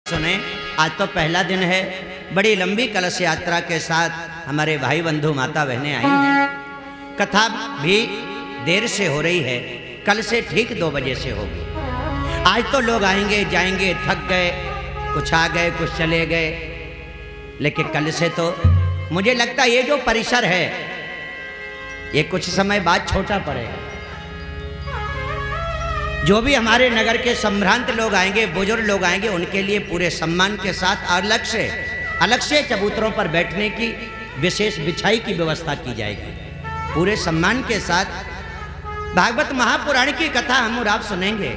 सुने, आज तो पहला दिन है। बड़ी लंबी कलश यात्रा के साथ हमारे भाई बंधु माता बहनें आई हैं। कथा भी देर से हो रही है, कल से ठीक 2 बजे से होगी। आज तो लोग आएंगे जाएंगे, थक गए, कुछ आ गए कुछ चले गए, लेकिन कल से तो मुझे लगता है ये जो परिसर है ये कुछ समय बाद छोटा पड़ेगा। जो भी हमारे नगर के संभ्रांत लोग आएंगे, बुजुर्ग लोग आएंगे, उनके लिए पूरे सम्मान के साथ अलग से चबूतरों पर बैठने की विशेष बिछाई की व्यवस्था की जाएगी। पूरे सम्मान के साथ भागवत महापुराण की कथा हम और आप सुनेंगे।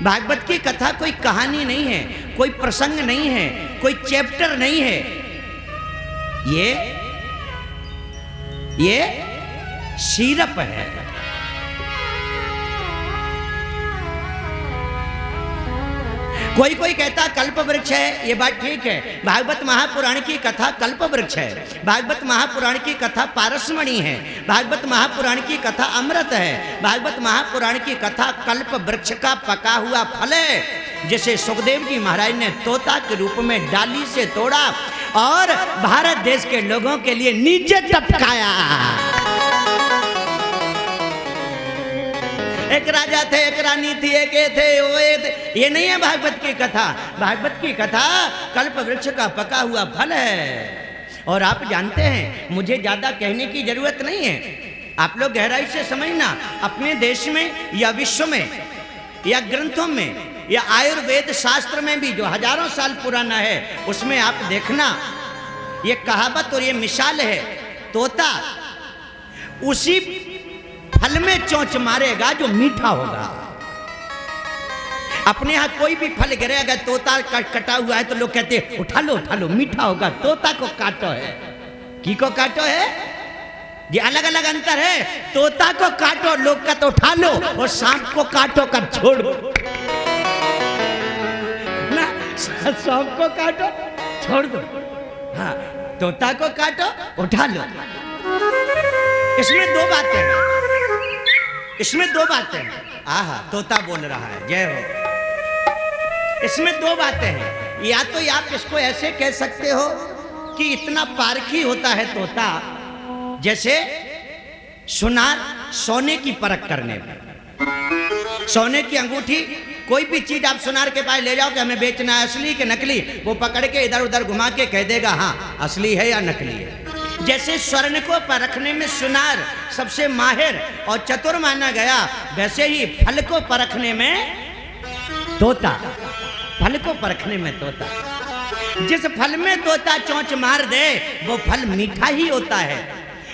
भागवत की कथा कोई कहानी नहीं है, कोई प्रसंग नहीं है, कोई चैप्टर नहीं है। ये शीरप है। कोई कहता कल्प वृक्ष है, ये बात ठीक है। भागवत महापुराण की कथा कल्प वृक्ष है, भागवत महापुराण की कथा पारसमणि है, भागवत महापुराण की कथा अमृत है, भागवत महापुराण की कथा कल्प वृक्ष का पका हुआ फल है, जिसे सुखदेव जी महाराज ने तोता के रूप में डाली से तोड़ा और भारत देश के लोगों के लिए नीचे टपकाया। एक राजा थे, एक रानी थी, एक ये थे, वो ये नहीं है भागवत की कथा। भागवत की कथा कल्प वृक्ष का पका हुआ फल है। और आप जानते हैं, मुझे ज्यादा कहने की जरूरत नहीं है, आप लोग गहराई से समझना। अपने देश में या विश्व में या ग्रंथों में या आयुर्वेद शास्त्र में भी जो हजारों साल पुराना है, उसमें आप देखना ये कहावत और ये मिसाल है, तोता उसी फल में चोंच मारेगा जो मीठा होगा। अपने यहां कोई भी फल गिरेगा, तोता कटा हुआ है तो लोग कहते हैं उठा लो मीठा होगा। तोता को काटो है, की को काटो है, ये अलग अलग अंतर है। तोता को काटो लोग का तो उठा लो, और सांप को काटो कर छोड़ो ना। सांप को काटो छोड़ दो, हाँ, तोता को काटो उठा लो। इसमें दो बातें हैं। आहा, तोता बोल रहा है, जय हो। इसमें 2 बातें हैं। या तो आप इसको ऐसे कह सकते हो कि इतना पारखी होता है तोता, जैसे सुनार सोने की परख करने पर। सोने की अंगूठी, कोई भी चीज आप सुनार के पास ले जाओ कि हमें बेचना है, असली कि नकली, वो पकड़ के इधर उधर घुमा के कह देगा हाँ असली है या नकली है। जैसे स्वर्ण को परखने में सुनार सबसे माहिर और चतुर माना गया, वैसे ही फल को परखने में तोता। फल को परखने में तोता, जिस फल में तोता चोंच मार दे वो फल मीठा ही होता है।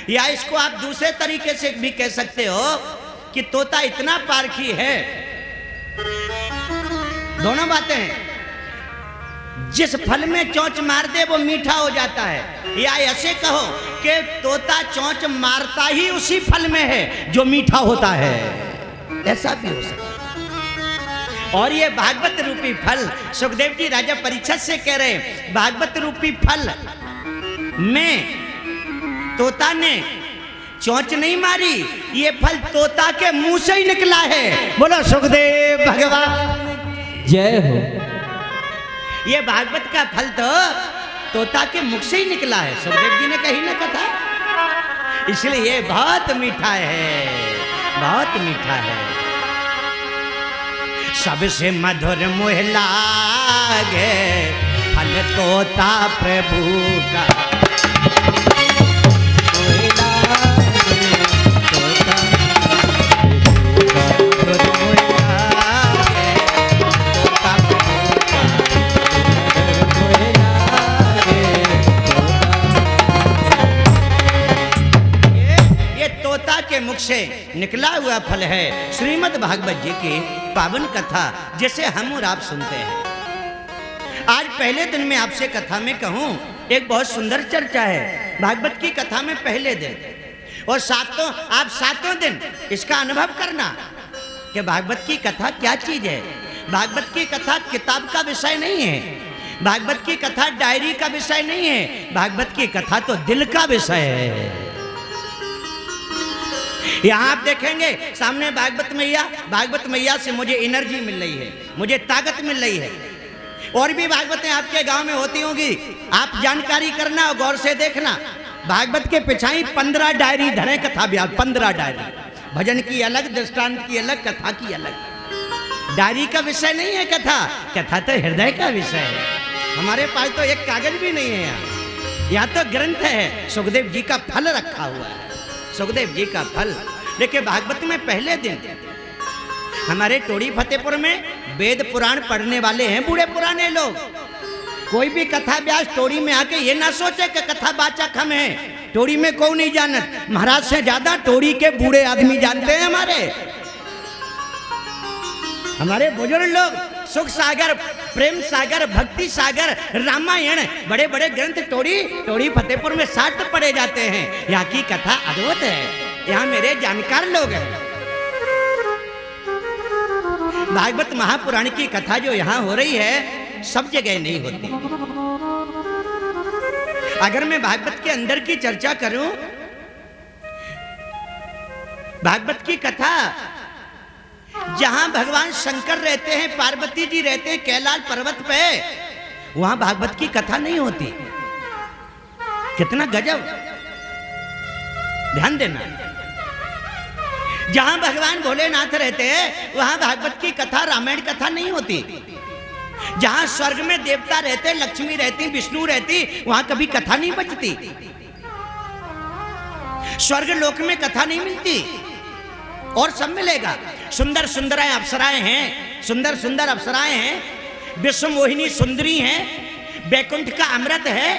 या इसको आप दूसरे तरीके से भी कह सकते हो कि तोता इतना पारखी है। दोनों बातें हैं, जिस फल में चोंच मार दे वो मीठा हो जाता है। या ऐसे कहो कि तोता चोंच मारता ही उसी फल में है जो मीठा होता है, ऐसा भी हो सकता है। और ये भागवत रूपी फल, सुखदेव जी राजा परीक्षित से कह रहे हैं, भागवत रूपी फल में तोता ने चोंच नहीं मारी, ये फल तोता के मुंह से ही निकला है। बोलो सुखदेव भगवान जय हो। ये भागवत का फल तो तोता के मुख से ही निकला है, सुखदेव जी ने कही ना कथा, इसलिए ये बहुत मीठा है, बहुत मीठा है। सबसे मधुर मुह लागे फल तोता प्रभु का। मुख से निकला हुआ फल है श्रीमद् भागवत जी की पावन कथा, जिसे हम और आप सुनते हैं। आज पहले दिन में आपसे कथा में कहूं, एक बहुत सुंदर चर्चा है भागवत की कथा में पहले दिन, और आप सातों दिन इसका अनुभव करना कि भागवत की कथा क्या चीज है। भागवत की कथा किताब का विषय नहीं है, भागवत की कथा डायरी का विषय नहीं है, भागवत की कथा तो दिल का विषय है। यहाँ आप देखेंगे सामने भागवत मैया से मुझे एनर्जी मिल रही है, मुझे ताकत मिल रही है। और भी भागवतें आपके गांव में होती होंगी, आप जानकारी करना और गौर से देखना। भागवत के पिछाई 15 डायरी धरे कथा ब्याज, 15 डायरी, भजन की अलग, दृष्टांत की अलग, कथा की अलग। डायरी का विषय नहीं है कथा, कथा तो हृदय का विषय है। हमारे पास तो एक कागज भी नहीं है यहाँ तो ग्रंथ है, सुखदेव जी का फल रखा हुआ है, सुखदेव जी का फल। देखिए भागवत में पहले दिन हमारे टोड़ी फतेहपुर में वेद पुराण पढ़ने वाले हैं बूढ़े पुराने लोग। कोई भी कथा व्यास टोड़ी में आके ये ना सोचे कि कथा वाचक हम हैं। टोड़ी में कौन नहीं जानत, महाराज से ज्यादा टोड़ी के बूढ़े आदमी जानते हैं। हमारे बुजुर्ग लोग सुख सागर, प्रेम सागर, भक्ति सागर, रामायण, बड़े बड़े ग्रंथ टोड़ी फतेहपुर में 60 पढ़े जाते हैं। यहाँ की कथा अद्भुत है, यहाँ मेरे जानकार लोग हैं। भागवत महापुराण की कथा जो यहाँ हो रही है सब जगह नहीं होती। अगर मैं भागवत के अंदर की चर्चा करूं, भागवत की कथा जहां भगवान शंकर रहते हैं, पार्वती जी रहते हैं कैलाश पर्वत पे, वहां भागवत की कथा नहीं होती। कितना गजब, ध्यान देना। जहां भगवान भोलेनाथ रहते हैं वहां भागवत की कथा, रामायण कथा नहीं होती। जहां स्वर्ग में देवता रहते, लक्ष्मी रहती, विष्णु रहती, वहां कभी कथा नहीं बचती। स्वर्ग लोक में कथा नहीं मिलती और सब मिलेगा। सुंदर सुंदर अप्सराएं हैं, सुंदर सुंदर अप्सराएं हैं, विश्व मोहिनी सुंदरी हैं, बैकुंठ का अमृत है,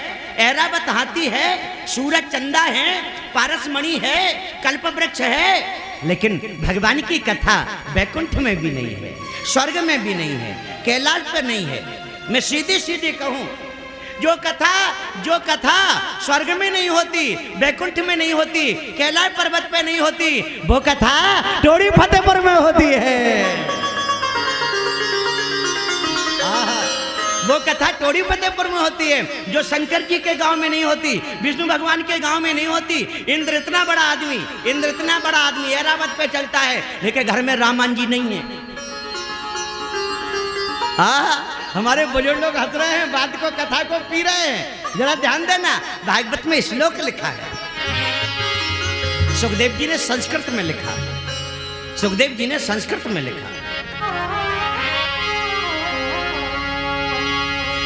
ऐरावत हाथी है, सूरज चंदा है, पारसमणि है, कल्प वृक्ष है। लेकिन भगवान की कथा बैकुंठ में भी नहीं है, स्वर्ग में भी नहीं है, कैलाश पर नहीं है। मैं सीधी सीधी कहूं, जो कथा स्वर्ग में नहीं होती, बैकुंठ में नहीं होती, कैलाश पर्वत पे नहीं होती, वो कथा टोड़ी फतेहपुर में होती है। वो कथा टोड़ी फतेहपुर में होती है, जो शंकर जी के गांव में नहीं होती, विष्णु भगवान के गांव में नहीं होती। इंद्र इतना बड़ा आदमी ऐरावत पे चलता है, लेकिन घर में रामान जी नहीं है। हमारे बुजुर्ग लोग हंस रहे हैं, बात को, कथा को पी रहे हैं। जरा ध्यान देना, भागवत में श्लोक लिखा है, सुखदेव जी ने संस्कृत में लिखा है, सुखदेव जी ने संस्कृत में लिखा।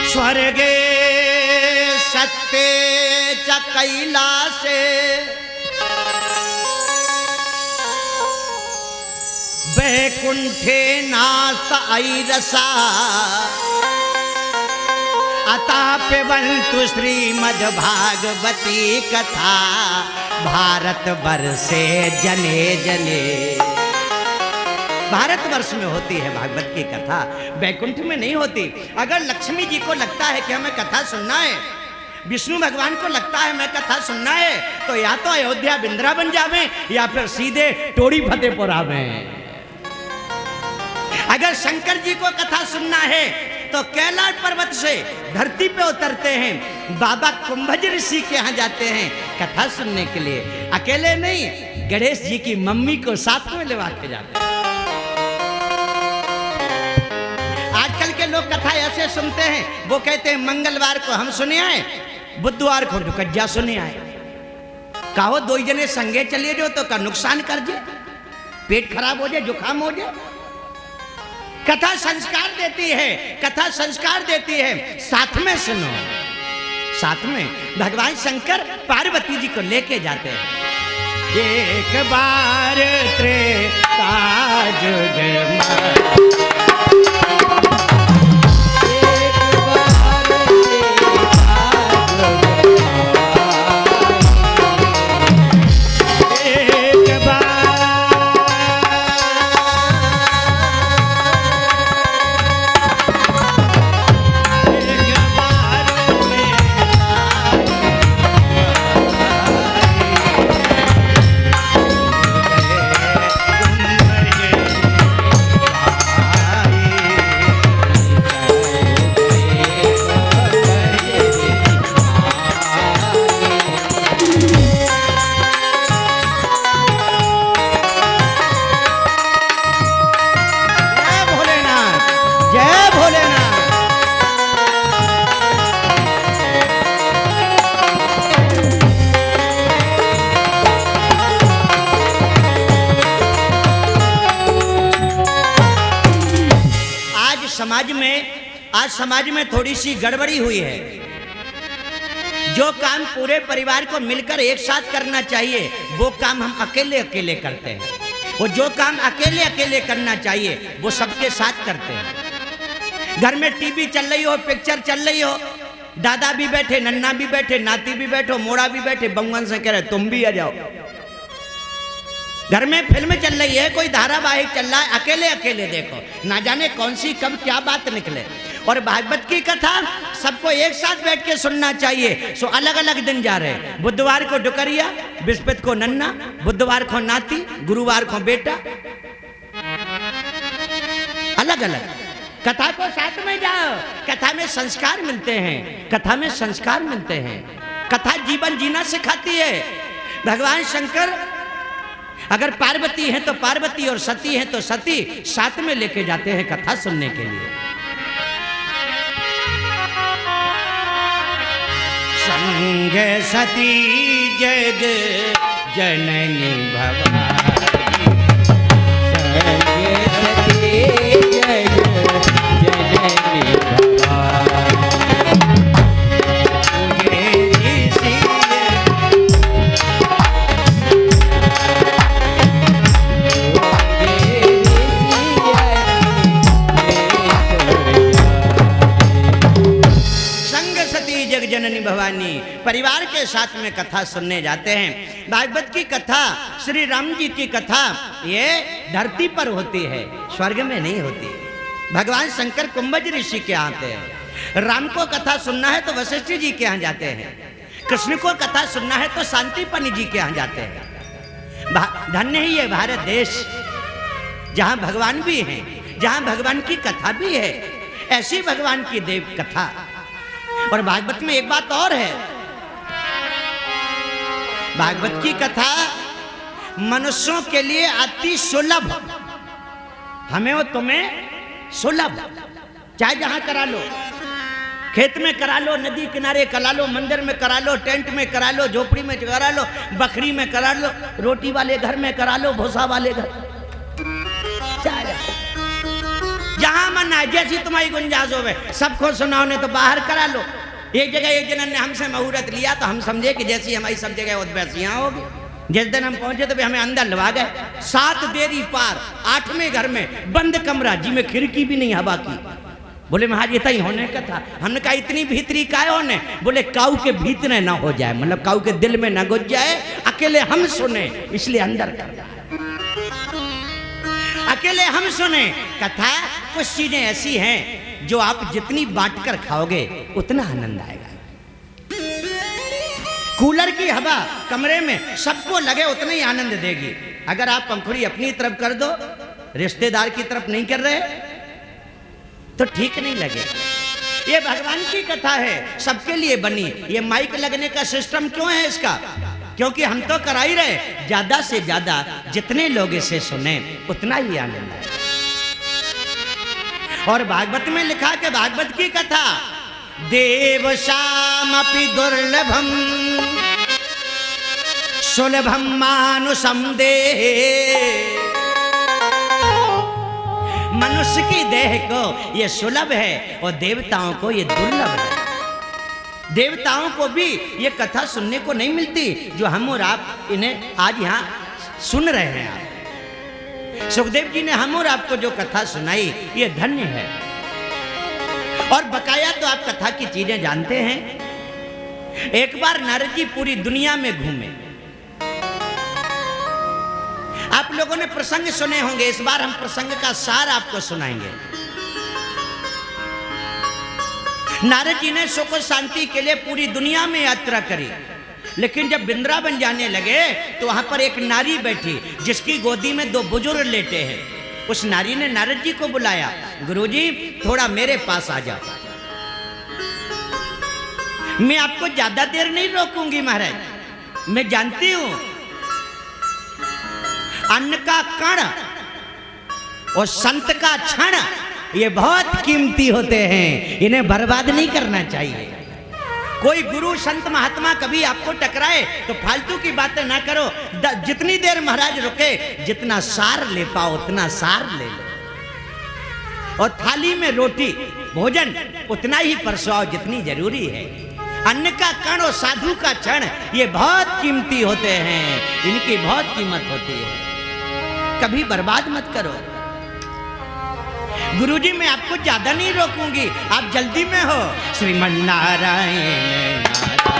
स्वर्गे सत्ते च कैलासे वैकुंठे नास्त ऐरसा अतापिबन्तु श्रीमद्भागवती कथा भारत वर्षे जने जने। भारतवर्ष में होती है भागवत की कथा, बैकुंठ में नहीं होती। अगर लक्ष्मी जी को लगता है कि हमें कथा सुनना है, विष्णु भगवान को लगता है हमें कथा सुनना है, तो या तो अयोध्या वृंदावन जावे या फिर सीधे टोड़ी फतेहपुर आवे। अगर शंकर जी को कथा सुनना है तो कैलाश पर्वत से धरती पे उतरते हैं, बाबा कुंभज ऋषि के यहाँ जाते हैं कथा सुनने के लिए। अकेले नहीं, गणेश जी की मम्मी को साथ में लेवा के जाते हैं। आजकल के लोग कथा ऐसे सुनते हैं, वो कहते हैं मंगलवार को हम सुने आए, बुधवार को ढुकज्जा सुने आए। कहो दो जने संगे चलिए जो तो का नुकसान कर दे, पेट खराब हो जाए, जुकाम हो जाए। कथा संस्कार देती है, कथा संस्कार देती है। साथ में सुनो, साथ में भगवान शंकर पार्वती जी को लेके जाते हैं। एक बार त्रेता जुग समाज में थोड़ी सी गड़बड़ी हुई है। जो काम पूरे परिवार को मिलकर एक साथ करना चाहिए वो काम हम अकेले अकेले करते हैं, और जो काम अकेले अकेले करना चाहिए वो सबके साथ करते हैं। घर में टीवी चल रही हो, पिक्चर चल रही हो, दादा भी बैठे, नन्ना भी बैठे, नाती भी बैठो, मोड़ा भी बैठे, बंगन से कह रहे तुम भी आ जाओ। घर में फिल्म चल रही है, कोई धारावाहिक चल रहा है, अकेले अकेले देखो, ना जाने कौन सी कब क्या बात निकले। और भागवत की कथा सबको एक साथ बैठ के सुनना चाहिए। सो अलग अलग दिन जा रहे हैं, बुधवार को डुकरिया, बृहस्पति को नन्ना, बुधवार को नाती, गुरुवार को बेटा, अलग अलग कथा को साथ में जाओ। कथा में संस्कार मिलते हैं, कथा में संस्कार मिलते हैं। कथा जीवन जीना सिखाती है। भगवान शंकर अगर पार्वती है तो पार्वती और सती है तो सती साथ में लेके जाते हैं कथा सुनने के लिए। संग सती जग जननी भवानी, संग सती जग जननी भवानी, जननी भवानी। परिवार के साथ में कथा सुनने जाते हैं। भागवत की कथा, श्री राम जी की कथा ये धरती पर होती है, स्वर्ग में नहीं होती। भगवान शंकर कुंभज ऋषि के यहाँ आते हैं। राम को कथा सुनना है तो वशिष्ठ जी के यहाँ जाते हैं। कृष्ण को कथा सुनना है तो शांतिपनि जी के यहाँ जाते हैं। धन्य ही ये भारत देश जहाँ भगवान भी हैं, जहाँ भगवान की कथा भी है। ऐसी भगवान की देव कथा। और भागवत में एक बात और है, भागवत की कथा मनुष्यों के लिए अति सुलभ, हमें और तुम्हें सुलभ। चाहे जहां करा लो, खेत में करा लो, नदी किनारे करा लो, मंदिर में करा लो, टेंट में करा लो, झोपड़ी में करा लो, बकरी में करा लो, रोटी वाले घर में करा लो, भूसा वाले घर, जहां मन आए, जैसी तुम्हारी गुंजाइश होवे। सबको सुनाओ ने तो बाहर करा लो। एक जगह एक जन ने हमसे मुहूर्त लिया तो हम समझे कि जैसी हमारी सब जगह वैसी यहाँ होगी। जिस दिन हम पहुंचे तो भी हमें अंदर लगा गए। 7 देरी पार, 8वें घर में बंद कमरा जी में खिड़की भी नहीं हवा की। बोले महाराज इतना ही होने का था। हमने कहा इतनी भीतरी काय होने? बोले काऊ के भीतरे ना हो जाए, मतलब काऊ के दिल में ना घुस जाए, अकेले हम सुने इसलिए अंदर कर रहा है। अकेले हम सुने कथा। कुछ चीजें ऐसी हैं जो आप जितनी बांट कर खाओगे उतना आनंद आएगा। कूलर की हवा कमरे में सबको लगे उतना ही आनंद देगी। अगर आप पंखुड़ी अपनी तरफ कर दो, रिश्तेदार की तरफ नहीं कर रहे तो ठीक नहीं लगे। ये भगवान की कथा है, सबके लिए बनी। ये माइक लगने का सिस्टम क्यों है इसका? क्योंकि हम तो करा ही रहे, ज्यादा से ज्यादा जितने लोग इसे सुने उतना ही आनंद है। और भागवत में लिखा कि भागवत की कथा देव शामपि दुर्लभम सुलभम मानुषम देह। मनुष्य की देह को ये सुलभ है और देवताओं को ये दुर्लभ है। देवताओं को भी ये कथा सुनने को नहीं मिलती जो हम और आप इन्हें आज यहाँ सुन रहे हैं। आप सुखदेव जी ने हम और आपको जो कथा सुनाई ये धन्य है। और बकाया तो आप कथा की चीजें जानते हैं। एक बार नारद जी पूरी दुनिया में घूमे। आप लोगों ने प्रसंग सुने होंगे, इस बार हम प्रसंग का सार आपको सुनाएंगे। नारद जी ने सुख शांति के लिए पूरी दुनिया में यात्रा करी, लेकिन जब वृंदावन जाने लगे तो वहां पर एक नारी बैठी जिसकी गोदी में 2 बुजुर्ग लेटे हैं। उस नारी ने नारद जी को बुलाया, गुरुजी थोड़ा मेरे पास आ जाओ। मैं आपको ज्यादा देर नहीं रोकूंगी महाराज, मैं जानती हूं अन्न का कण और संत का क्षण ये बहुत कीमती होते हैं, इन्हें बर्बाद नहीं करना चाहिए। कोई गुरु संत महात्मा कभी आपको टकराए तो फालतू की बातें ना करो। जितनी देर महाराज रुके, जितना सार ले पाओ उतना सार ले लो। और थाली में रोटी भोजन उतना ही परसाओ जितनी जरूरी है। अन्न का कण और साधु का क्षण ये बहुत कीमती होते हैं, इनकी बहुत कीमत होती है, कभी बर्बाद मत करो। गुरुजी मैं आपको ज्यादा नहीं रोकूंगी, आप जल्दी में हो। श्रीमन नारायण नारायण।